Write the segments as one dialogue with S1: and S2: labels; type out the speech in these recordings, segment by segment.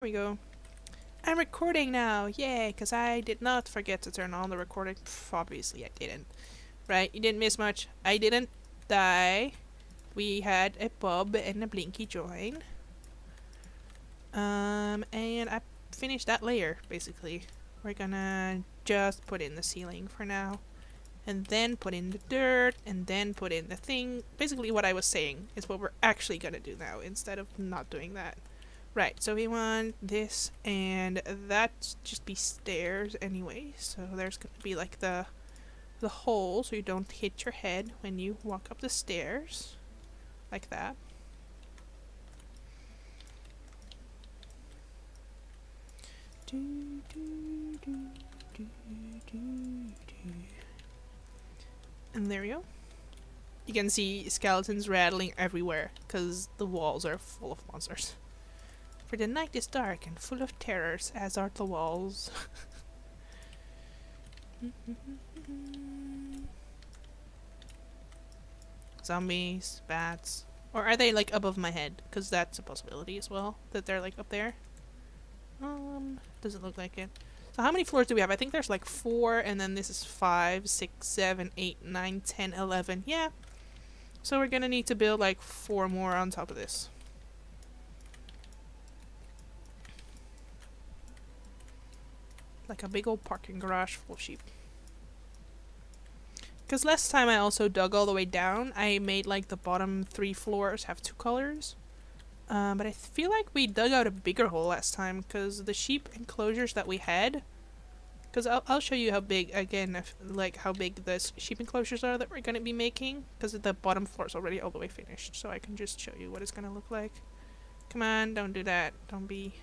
S1: we go. I'm recording now! Yay! Because I did not forget to turn on the recording. Pff, obviously I didn't. Right? You didn't miss much. I didn't die. We had a Bob and a Blinky join. And I finished that layer, basically. We're gonna just put in the ceiling for now. And then put in the dirt, and then put in the thing. Basically what I was saying is what we're actually gonna do now, instead of not doing that. Right, so we want this and that just be stairs anyway. So there's going to be like the hole so you don't hit your head when you walk up the stairs. Like that. And there we go. You can see skeletons rattling everywhere because the walls are full of monsters. For the night is dark and full of terrors, as are the walls. Zombies, bats. Or are they like above my head? Because that's a possibility as well, that they're like up there. Doesn't look like it. So how many floors do we have? I think there's like 4, and then this is 5, 6, 7, 8, 9, 10, 11. Yeah. So we're gonna need to build like 4 more on top of this. Like a big old parking garage full of sheep. Because last time I also dug all the way down, I made like the bottom 3 floors have 2 colors. But I feel like we dug out a bigger hole last time because the sheep enclosures that we had. Because I'll show you how big, again, like how big the sheep enclosures are that we're going to be making. Because the bottom floor is already all the way finished. So I can just show you what it's going to look like. Come on, don't do that. Don't be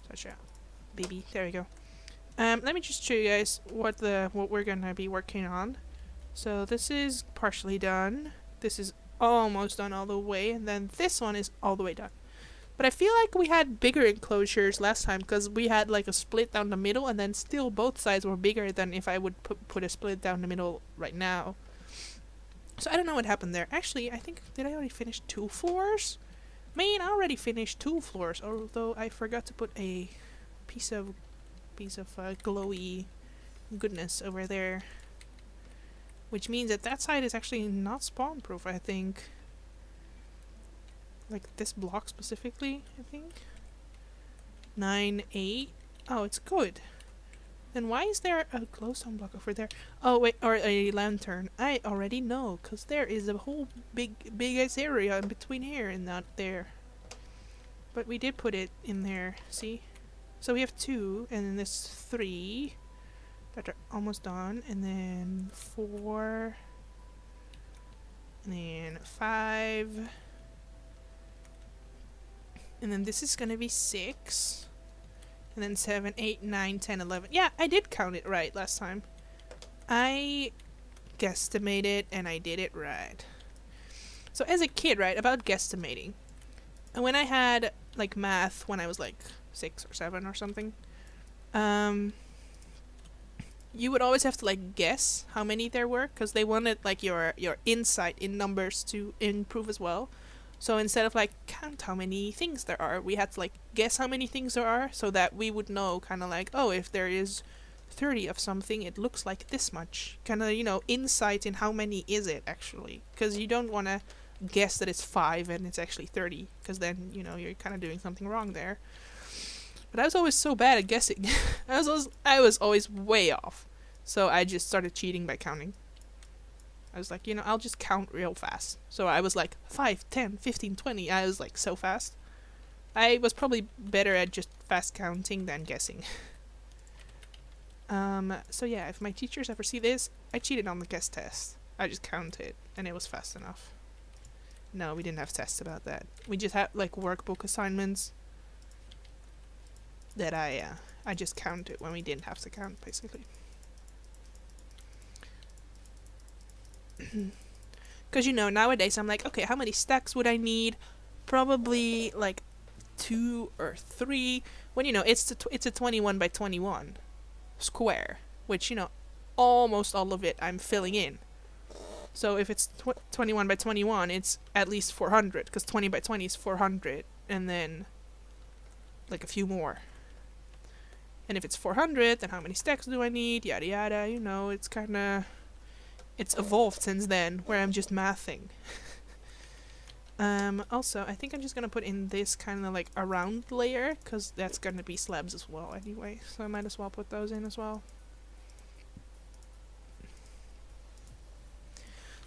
S1: such a baby. There we go. Let me just show you guys what we're gonna be working on. So this is partially done. This is almost done all the way, and then this one is all the way done. But I feel like we had bigger enclosures last time because we had like a split down the middle, and then still both sides were bigger than if I would put a split down the middle right now. So I don't know what happened there. Actually, I think did I already finish 2 floors? Man, I already finished 2 floors, although I forgot to put a piece of glowy goodness over there, which means that that side is actually not spawn proof. I think, like this block specifically, I think 9, 8. Oh, it's good. Then why is there a glowstone block over there? Oh wait, or a lantern. I already know, because there is a whole big ass area in between here and not there. But we did put it in there, see? So we have 2, and then there's 3 that are almost done, and then 4, and then 5, and then this is gonna be 6, and then 7, 8, 9, 10, 11. Yeah, I did count it right last time. I guesstimated, and I did it right. So as a kid, right, about guesstimating, and when I had like math when I was like 6 or 7 or something, you would always have to like guess how many there were because they wanted like your insight in numbers to improve as well. So instead of like count how many things there are, we had to like guess how many things there are so that we would know kind of like, oh, if there is 30 of something, it looks like this much. Kind of, you know, insight in how many is it actually, because you don't want to guess that it's 5 and it's actually 30, because then, you know, you're kind of doing something wrong there. But I was always so bad at guessing. I was always way off. So I just started cheating by counting. I was like, you know, I'll just count real fast. So I was like 5, 10, 15, 20. I was like so fast. I was probably better at just fast counting than guessing. So yeah, if my teachers ever see this, I cheated on the guess test. I just counted and it was fast enough. No, we didn't have tests about that. We just had like workbook assignments that I just counted when we didn't have to count, basically. Because, you know, nowadays I'm like, okay, how many stacks would I need? Probably like 2 or 3. When, you know, it's a 21 by 21 square, which, you know, almost all of it I'm filling in. So if it's 21 by 21, it's at least 400, because 20 by 20 is 400, and then like a few more. And if it's 400, then how many stacks do I need? Yada yada, you know, it's kinda... It's evolved since then, where I'm just mathing. Also, I think I'm just gonna put in this kind of like around layer, because that's gonna be slabs as well anyway. So I might as well put those in as well.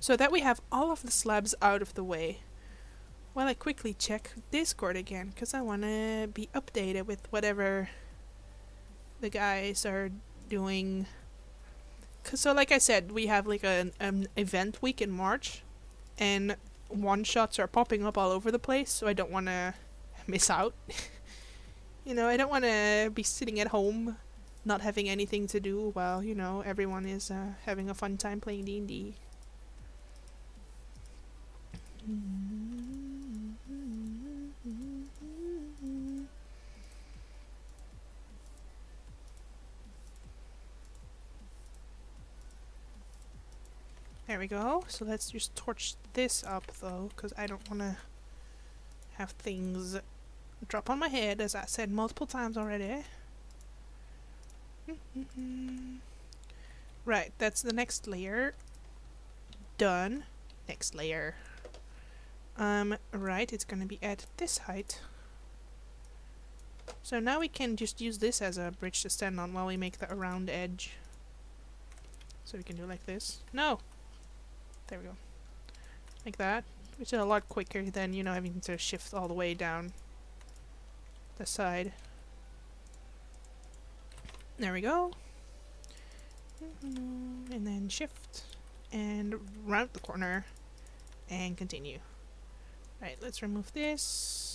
S1: So that we have all of the slabs out of the way. While I quickly check Discord again, because I want to be updated with whatever the guys are doing. So like I said, we have like an event week in March, and one-shots are popping up all over the place, so I don't want to miss out. You know, I don't want to be sitting at home not having anything to do while, you know, everyone is having a fun time playing D&D. There we go. So let's just torch this up though, because I don't want to have things drop on my head, as I said multiple times already. Right, that's the next layer. Done. Next layer. Right, it's gonna be at this height. So now we can just use this as a bridge to stand on while we make the round edge. So we can do like this. No! There we go. Like that. Which is a lot quicker than, you know, having to shift all the way down the side. There we go. And then shift. And round the corner. And continue. Right, let's remove this.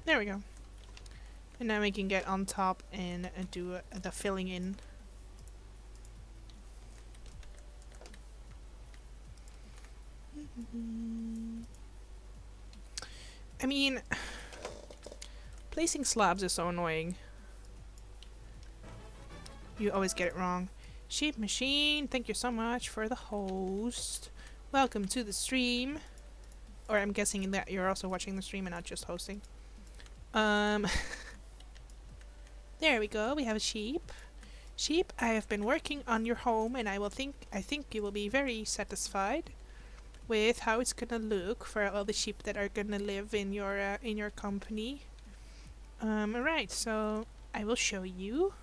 S1: There we go. And now we can get on top and do the filling in. I mean, placing slabs is so annoying. You always get it wrong. Sheep Machine, thank you so much for the host. Welcome to the stream. Or I'm guessing that you're also watching the stream and not just hosting. There we go, we have a sheep. Sheep, I have been working on your home, and I think you will be very satisfied with how it's gonna look for all the sheep that are gonna live in your company. Right, so I will show you.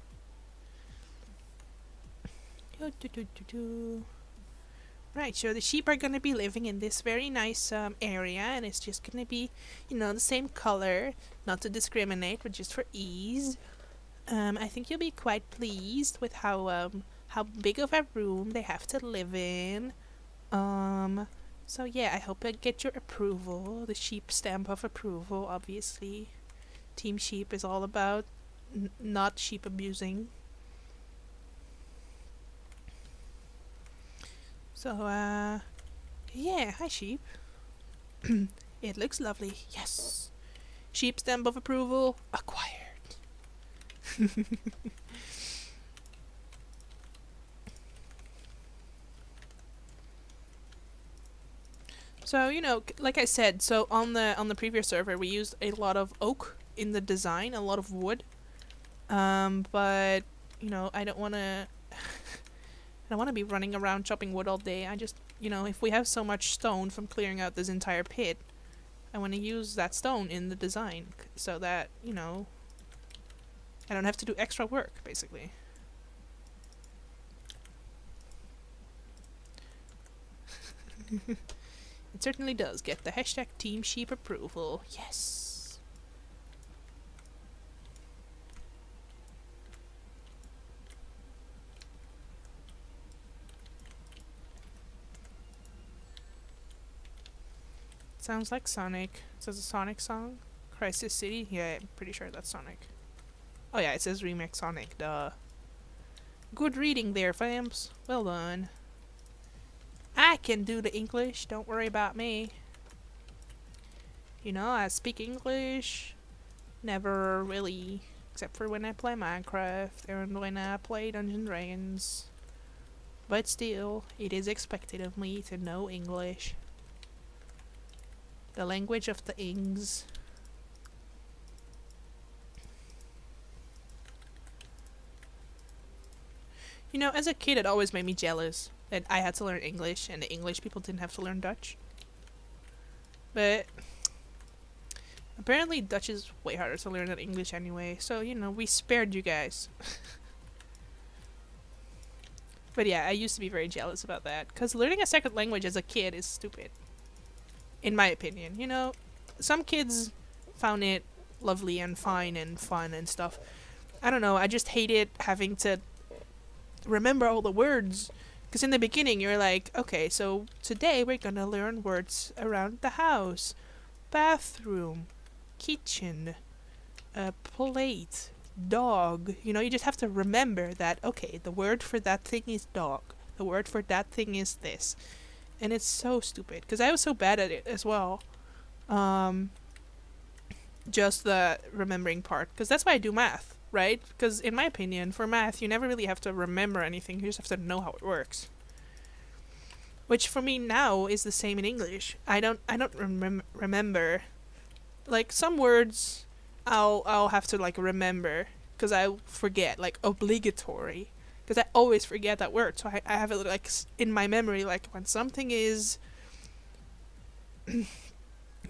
S1: Right, so the sheep are gonna be living in this very nice area, and it's just gonna be, you know, the same color, not to discriminate, but just for ease. I think you'll be quite pleased with how big of a room they have to live in. So yeah, I hope I get your approval, the sheep stamp of approval, obviously. Team Sheep is all about not sheep abusing. So, yeah, hi sheep. It looks lovely, yes. Sheep stamp of approval acquired. So, you know, like I said, so on the previous server we used a lot of oak in the design, a lot of wood. But, you know, I don't want to I don't want to be running around chopping wood all day. I just, you know, if we have so much stone from clearing out this entire pit, I want to use that stone in the design so that, you know, I don't have to do extra work, basically. It certainly does get the hashtag Team Sheep approval. Yes. Sounds like Sonic. It says a Sonic song. Crisis City? Yeah, I'm pretty sure that's Sonic. Oh yeah, it says Remix Sonic, duh. Good reading there, fams. Well done. I can do the English, don't worry about me. I speak English. Never really, except for when I play Minecraft and when I play Dungeons and Dragons. But still, it is expected of me to know English. The language of the Ings. As a kid, it always made me jealous that I had to learn English and the English people didn't have to learn Dutch. But apparently Dutch is way harder to learn than English anyway, so, we spared you guys. But yeah, I used to be very jealous about that, because learning a second language as a kid is stupid. In my opinion, some kids found it lovely and fine and fun and stuff. I don't know, I just hated having to remember all the words. Because in the beginning, you're like, okay, so today we're gonna learn words around the house. Bathroom, kitchen, plate, dog. You just have to remember that, okay, the word for that thing is dog. The word for that thing is this. And it's so stupid. Because I was so bad at it as well. Just the remembering part. Because that's why I do math. Right? Because in my opinion, for math, you never really have to remember anything. You just have to know how it works. Which for me now is the same in English. I don't remember. Like some words, I'll have to like remember because I forget. Like obligatory, because I always forget that word. So I have it like in my memory. Like when something is.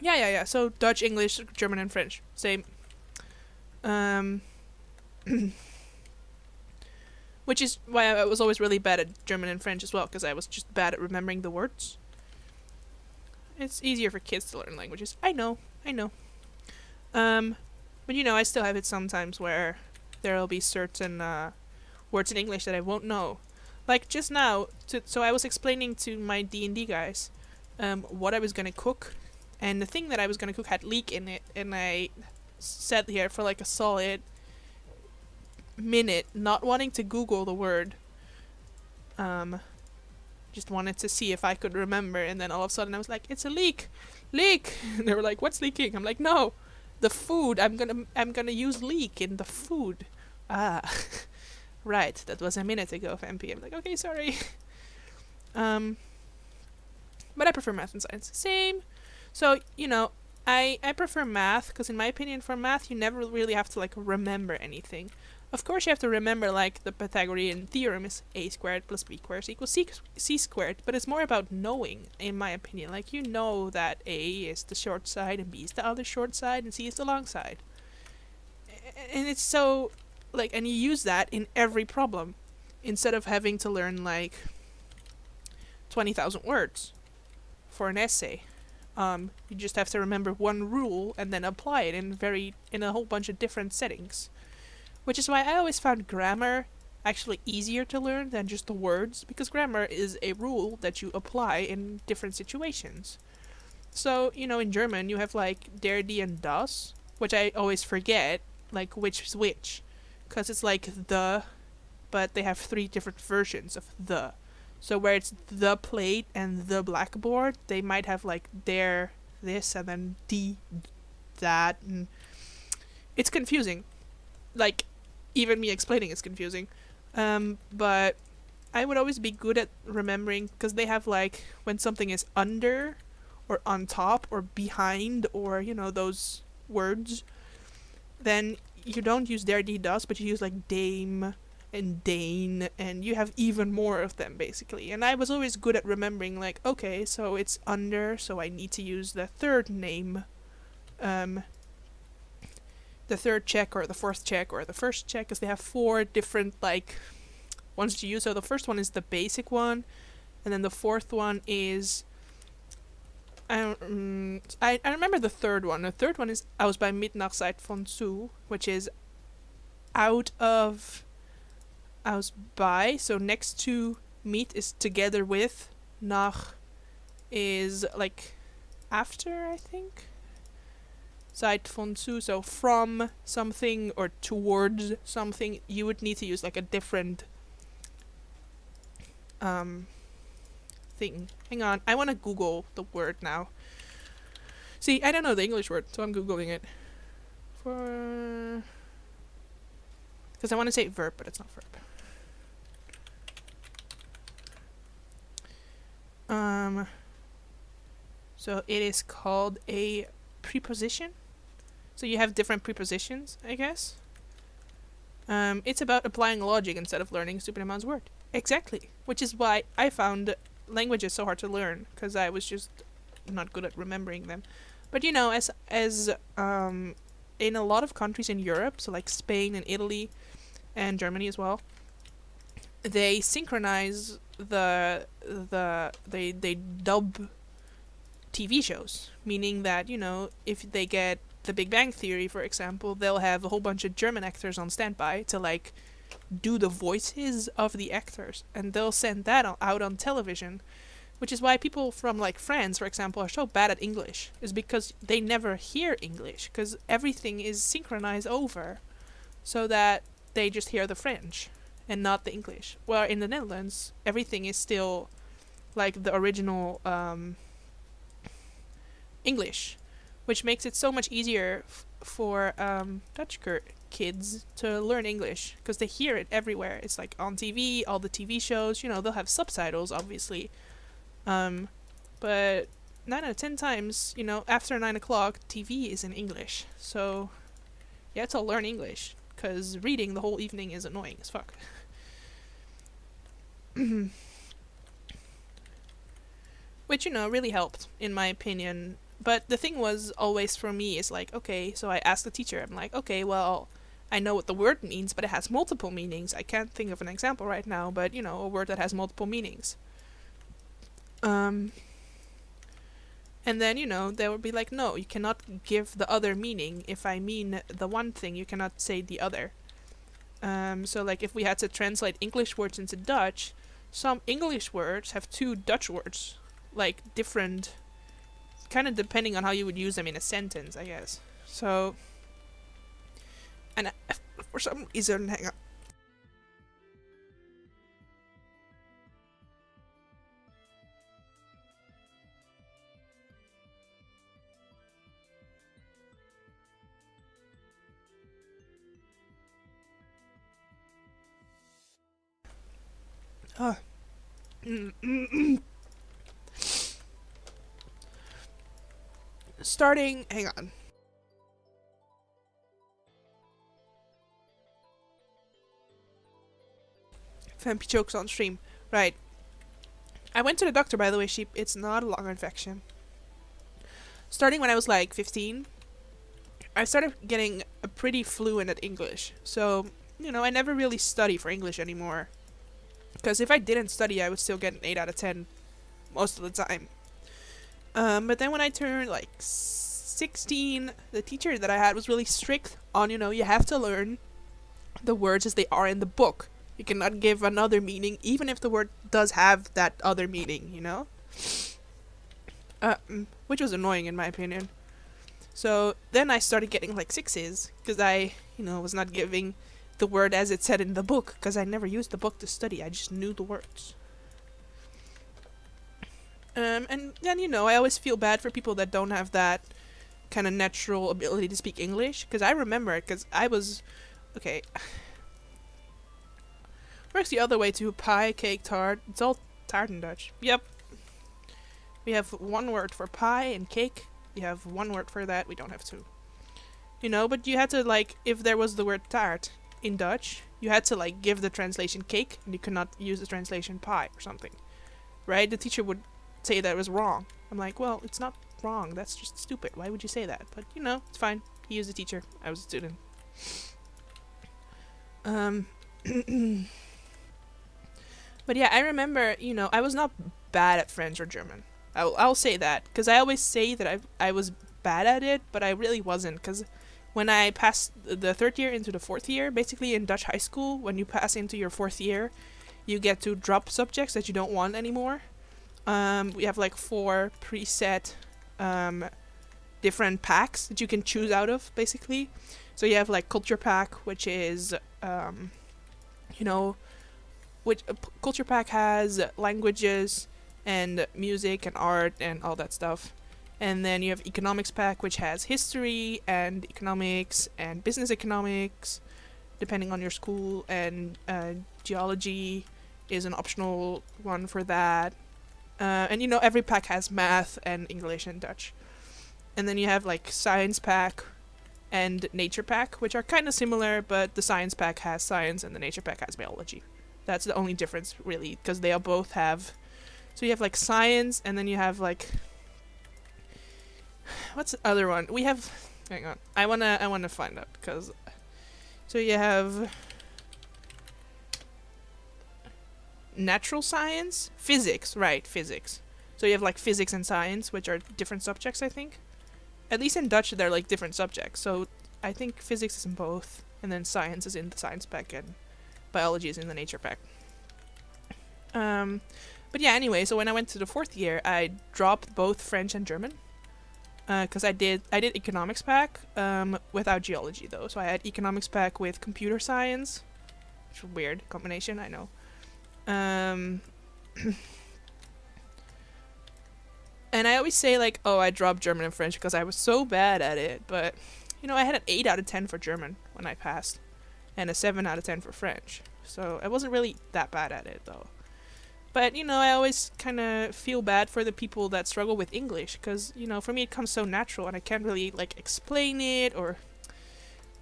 S1: yeah. So Dutch, English, German, and French, same. Which is why I was always really bad at German and French as well, because I was just bad at remembering the words. It's easier for kids to learn languages. I know. But I still have it sometimes where there'll be certain words in English that I won't know. Like just now, so I was explaining to my D&D guys what I was gonna cook, and the thing that I was gonna cook had leek in it, and I sat here for like a solid minute not wanting to Google the word. Just wanted to see if I could remember, and then all of a sudden I was like, it's a leek. And they were like, what's leaking? I'm like, no, the food. I'm gonna use leek in the food. Right, that was a minute ago of MP. I'm like, okay, sorry. But I prefer math and science. Same. So, I prefer math, because in my opinion, for math, you never really have to, like, remember anything. Of course, you have to remember, like, the Pythagorean theorem is a squared plus b squared equals c squared, but it's more about knowing, in my opinion. Like, you know that a is the short side, and b is the other short side, and c is the long side. And it's so, like, and you use that in every problem, instead of having to learn, like, 20,000 words for an essay. You just have to remember one rule and then apply it in a whole bunch of different settings. Which is why I always found grammar actually easier to learn than just the words, because grammar is a rule that you apply in different situations. So, in German you have like der, die, and das, which I always forget, like which is which. Because it's like the, but they have 3 different versions of the. So where it's the plate and the blackboard, they might have like their this and then die that, and it's confusing. Like even me explaining is confusing. But I would always be good at remembering, because they have like when something is under or on top or behind, or those words, then you don't use der, die, das, but you use like dame and Dane, and you have even more of them basically. And I was always good at remembering, like, okay, so it's under, so I need to use the third name, the third check or the fourth check or the first check, because they have 4 different like ones to use. So the first one is the basic one, and then the fourth one is I remember the third one. The third one is aus bei Mitnachtzeit von zu, which is out of aus bei, so next to meet is together with, nach is like after, I think. Seit von zu, so from something or towards something. You would need to use like a different thing. Hang on, I want to Google the word now. See, I don't know the English word, so I'm googling it. For because I want to say verb, but it's not verb. So it is called a preposition. So you have different prepositions, I guess. It's about applying logic instead of learning stupid amounts of words. Exactly. Which is why I found languages so hard to learn, because I was just not good at remembering them. But you know, as in a lot of countries in Europe, so like Spain and Italy and Germany as well, they synchronize they dub TV shows, meaning that, you know, if they get The Big Bang Theory, for example, they'll have a whole bunch of German actors on standby to like do the voices of the actors, and they'll send that out on television, which is why people from like France, for example, are so bad at English, is because they never hear English, because everything is synchronized over, so that they just hear the French and not the English. Where in the Netherlands, everything is still like the original English, which makes it so much easier for Dutch kids to learn English, because they hear it everywhere. It's like on TV, all the TV shows, you know, they'll have subtitles, obviously. But 9 out of 10 times, you know, after 9 o'clock, TV is in English. So you have to learn English, because reading the whole evening is annoying as fuck. Which, you know, really helped, in my opinion. But the thing was always for me is like, okay, so I asked the teacher, I'm like, okay, well, I know what the word means, but it has multiple meanings. I can't think of an example right now, but, you know, a word that has multiple meanings. And then, you know, they would be like, no, you cannot give the other meaning. If I mean the one thing, you cannot say the other. So, like, if we had to translate English words into Dutch, some English words have two Dutch words, like, different, kind of depending on how you would use them in a sentence, I guess. So, and for some reason, hang on. Starting, hang on. Vampy jokes on stream. Right. I went to the doctor, by the way, sheep. It's not a lung infection. Starting when I was like 15, I started getting a pretty fluent at English. So, you know, I never really study for English anymore. Because if I didn't study, I would still get an 8 out of 10 most of the time. But then when I turned like 16, the teacher that I had was really strict on, you know, you have to learn the words as they are in the book. You cannot give another meaning, even if the word does have that other meaning, you know? Which was annoying in my opinion. So then I started getting like 6s, because I, you know, was not giving the word as it said in the book, because I never used the book to study, I just knew the words. And then, you know, I always feel bad for people that don't have that kind of natural ability to speak English, because I remember it, because I was, okay, works the other way too, pie, cake, tart, it's all tart in Dutch. Yep. We have one word for pie and cake, you have one word for that, we don't have two. You know, but you had to, like, if there was the word tart in Dutch, you had to, like, give the translation cake, and you could not use the translation pie or something. Right? The teacher would say that it was wrong. I'm like, well, it's not wrong, that's just stupid. Why would you say that? But, you know, it's fine. He was a teacher. I was a student. But yeah, I remember, you know, I was not bad at French or German. I'll say that, because I always say that I was bad at it, but I really wasn't, because when I passed the 3rd year into the 4th year, basically in Dutch high school, when you pass into your 4th year, you get to drop subjects that you don't want anymore. We have like 4 preset different packs that you can choose out of, basically. So you have like culture pack, which is, you know, which culture pack has languages and music and art and all that stuff. And then you have economics pack, which has history and economics and business economics, depending on your school, and geology is an optional one for that. And every pack has math and English and Dutch. And then you have like science pack and nature pack, which are kind of similar, but the science pack has science and the nature pack has biology. That's the only difference, really, because they all both have. So you have like science, and then you have like, what's the other one? We have. Hang on, I wanna find out, because. So you have natural science, physics, right? Physics. So you have like physics and science, which are different subjects, I think. At least in Dutch, they're like different subjects. So I think physics is in both, and then science is in the science pack, and biology is in the nature pack. But yeah, anyway, so when I went to the 4th year, I dropped both French and German. Because I did economics pack without geology, though. So I had economics pack with computer science. Which is a weird combination, I know. And I always say, like, oh, I dropped German and French because I was so bad at it. But, I had an 8 out of 10 for German when I passed. And a 7 out of 10 for French. So I wasn't really that bad at it, though. But, I always kind of feel bad for the people that struggle with English. Because, for me it comes so natural and I can't really, like, explain it or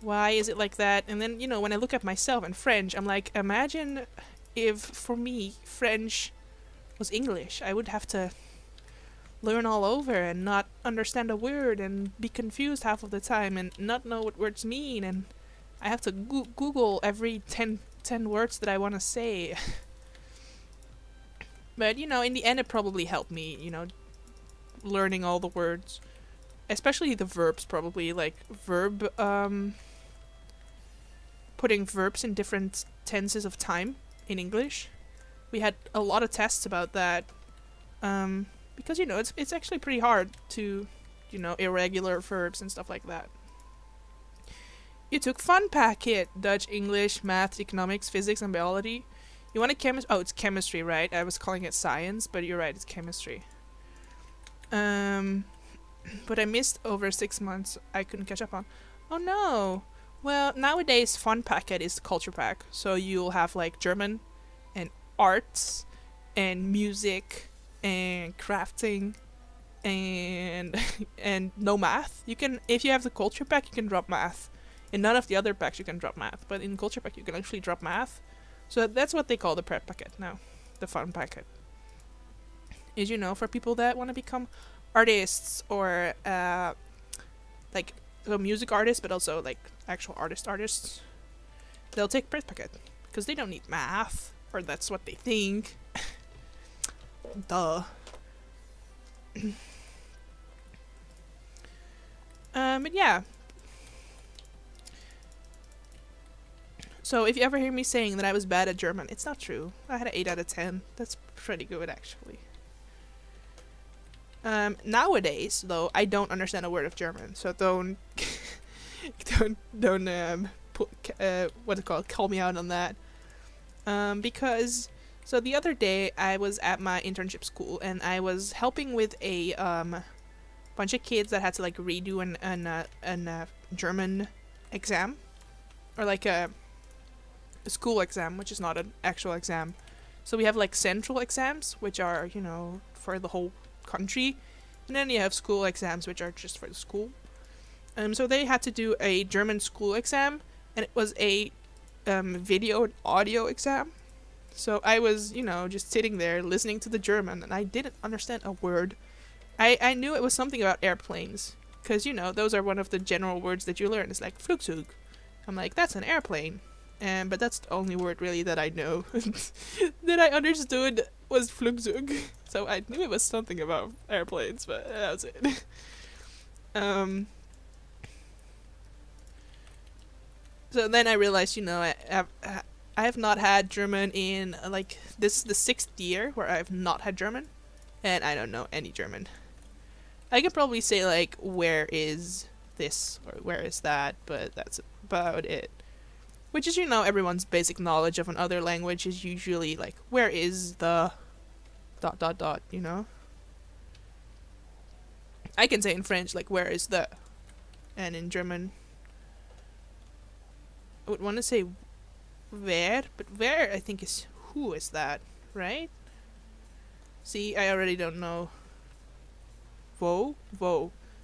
S1: why is it like that. And then, when I look at myself and French, I'm like, imagine if, for me, French was English. I would have to learn all over and not understand a word and be confused half of the time and not know what words mean. And I have to Google every 10 words that I want to say. But, in the end, it probably helped me, learning all the words. Especially the verbs, probably. Like, putting verbs in different tenses of time in English. We had a lot of tests about that. Because, it's actually pretty hard to, irregular verbs and stuff like that. You took fun packet. Dutch, English, math, economics, physics, and biology. You want a chemistry? Oh, it's chemistry, right? I was calling it science, but you're right, it's chemistry. But I missed over 6 months. I couldn't catch up on. Oh no! Well, nowadays, fun packet is the culture pack. So you'll have like German, and arts, and music, and crafting, and and no math. You can, if you have the culture pack, you can drop math. In none of the other packs, you can drop math, but in culture pack, you can actually drop math. So that's what they call the prep packet now, the fun packet. Is, for people that want to become artists or, like, so music artists, but also, like, actual artists. They'll take prep packet, because they don't need math, or that's what they think. Duh. But yeah. So if you ever hear me saying that I was bad at German, it's not true. I had an 8 out of 10. That's pretty good, actually. Nowadays, though, I don't understand a word of German, so don't call me out on that. Because so the other day I was at my internship school and I was helping with a bunch of kids that had to like redo an German exam, or like a school exam, which is not an actual exam. So we have like central exams, which are, for the whole country, and then you have school exams, which are just for the school. So they had to do a German school exam, and it was a video and audio exam. So I was, just sitting there listening to the German, and I didn't understand a word. I knew it was something about airplanes, because, those are one of the general words that you learn. It's like Flugzeug. I'm like, that's an airplane. But that's the only word really that I know that I understood was Flugzeug. So I knew it was something about airplanes, but that was it. So then I realized, I have not had German in, like, this is the 6th year where I have not had German, and I don't know any German. I could probably say, like, where is this, or where is that, but that's about it. Which is, everyone's basic knowledge of another language is usually, like, where is the ... I can say in French, like, where is the? And in German, I would want to say where, but where I think is who is that, right? See, I already don't know. Wo.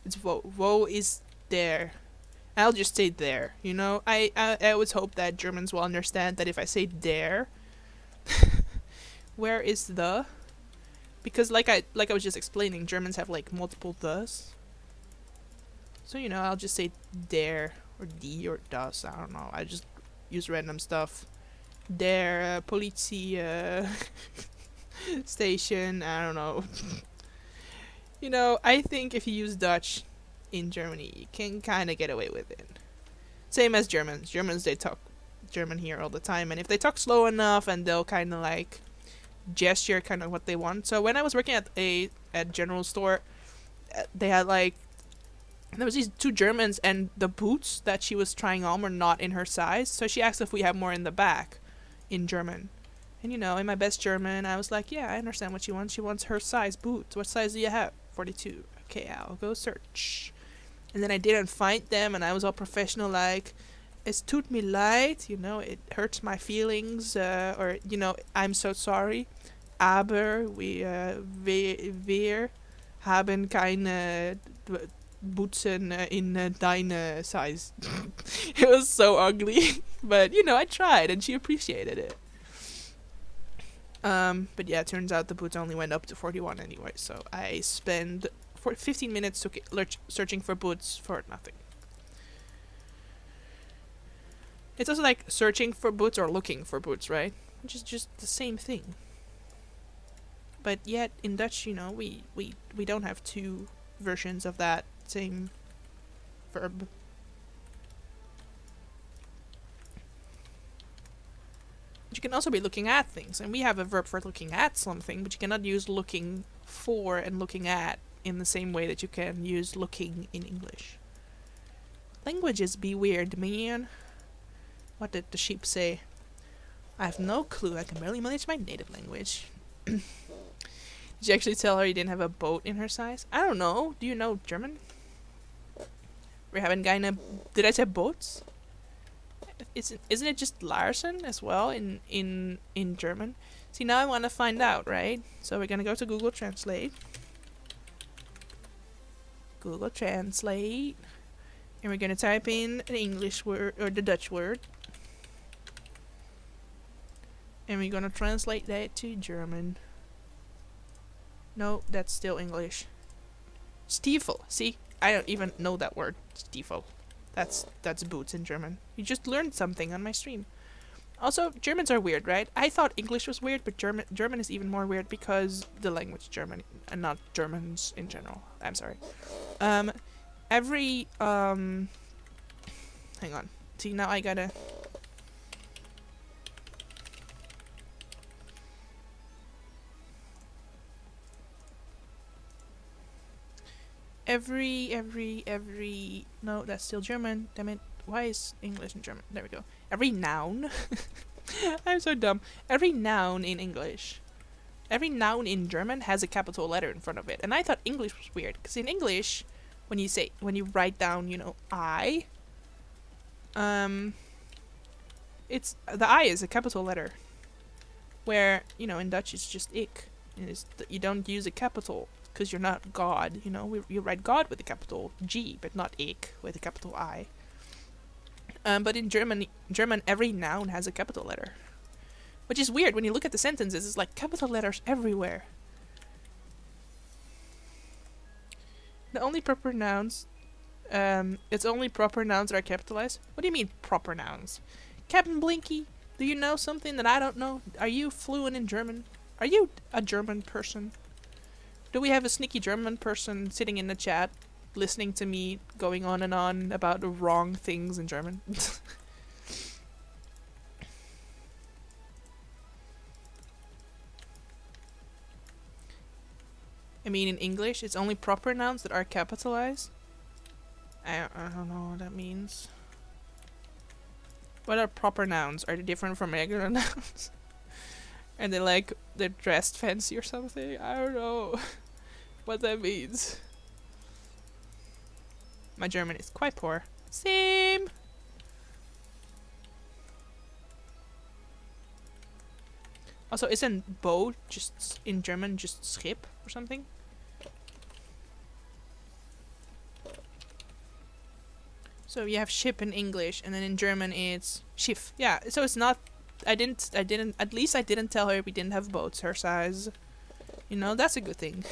S1: It's wo. Wo is there. I'll just say there. You know, I always hope that Germans will understand that if I say there, where is the? Because like I was just explaining, Germans have like multiple thes. So you know, I'll just say der or die or das. I don't know. I just use random stuff. Der politie station. I don't know. You know, I think if you use Dutch in Germany, you can kind of get away with it. Same as Germans. Germans, they talk German here all the time, and if they talk slow enough, and they'll kind of like gesture kind of what they want. So when I was working at general store, they had like, there was these two Germans, and the boots that she was trying on were not in her size, so she asked if we have more in the back in German. And you know, in my best German, I was like, yeah, I understand what she wants. She wants her size boots. What size do you have? 42. Okay, I'll go search. And then I didn't find them, and I was all professional, like, es tut mir leid, you know, it hurts my feelings, or, you know, I'm so sorry. Aber wir haben keine Bootsen in deine size. It was so ugly, but, you know, I tried, and she appreciated it. But yeah, it turns out the boots only went up to 41 anyway, so I spent 15 minutes searching for boots for nothing. It's also like searching for boots or looking for boots, right? Which is just the same thing. But yet, in Dutch, you know, we don't have two versions of that same verb. You can also be looking at things, and we have a verb for looking at something, but you cannot use looking for and looking at in the same way that you can use looking in English. Languages be weird, man. What did the sheep say? I have no clue. I can barely manage my native language. Did you actually tell her you didn't have a boat in her size? I don't know. Do you know German? We haven't gotten Did I say boats? Isn't it just Larsen as well in German? See, now I want to find out, right? So we're gonna go to Google Translate. Google Translate. And we're gonna type in the English word or the Dutch word. And we're gonna translate that to German. No, that's still English. Stiefel. See, I don't even know that word. Stiefel. That's boots in German. You just learned something on my stream. Also, Germans are weird, right? I thought English was weird, but German is even more weird because the language German and not Germans in general. I'm sorry. Hang on. See, now I gotta. No, that's still German. Damn it. Why is English and German? There we go. Every noun. I'm so dumb. Every noun in English. Every noun in German has a capital letter in front of it. And I thought English was weird. Because in English, when you write down, you know, I, it's, the I is a capital letter. Where, you know, in Dutch it's just ik. You don't use a capital. Because you're not God, you know, you write God with a capital G, but not ik with a capital I. But in German, every noun has a capital letter. Which is weird, when you look at the sentences, it's like capital letters everywhere. The only proper nouns, it's only proper nouns that are capitalized. What do you mean, proper nouns? Captain Blinky, do you know something that I don't know? Are you fluent in German? Are you a German person? Do we have a sneaky German person sitting in the chat, listening to me going on and on about the wrong things in German? I mean, in English, it's only proper nouns that are capitalized. I don't know what that means. What are proper nouns? Are they different from regular nouns? And they're dressed fancy or something? I don't know what that means. My German is quite poor. Same. Also, isn't boat just in German just schip or something? So you have ship in English, and then in German it's Schiff. Yeah, so it's not. I didn't. At least I didn't tell her we didn't have boats her size. You know, that's a good thing.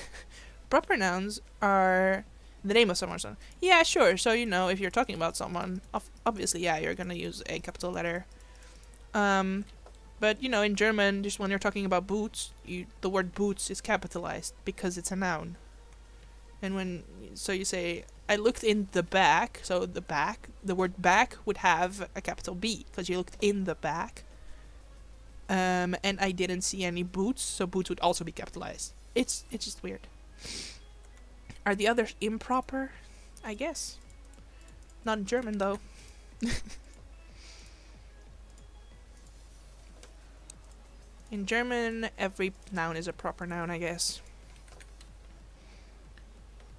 S1: Proper nouns are the name of someone or something. Yeah, sure. So you know, if you're talking about someone, obviously, yeah, you're gonna use a capital letter. But you know, in German, just when you're talking about boots, the word boots is capitalized because it's a noun. And when so you say I looked in the back, so the back, the word back would have a capital B because you looked in the back. And I didn't see any boots, so boots would also be capitalized. It's just weird. Are the others improper? I guess. Not in German though. In German, every noun is a proper noun, I guess.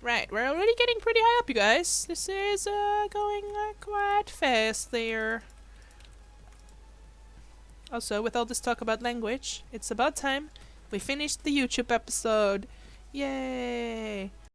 S1: Right, we're already getting pretty high up, you guys. This is going quite fast there. Also, with all this talk about language, it's about time we finished the YouTube episode. Yay!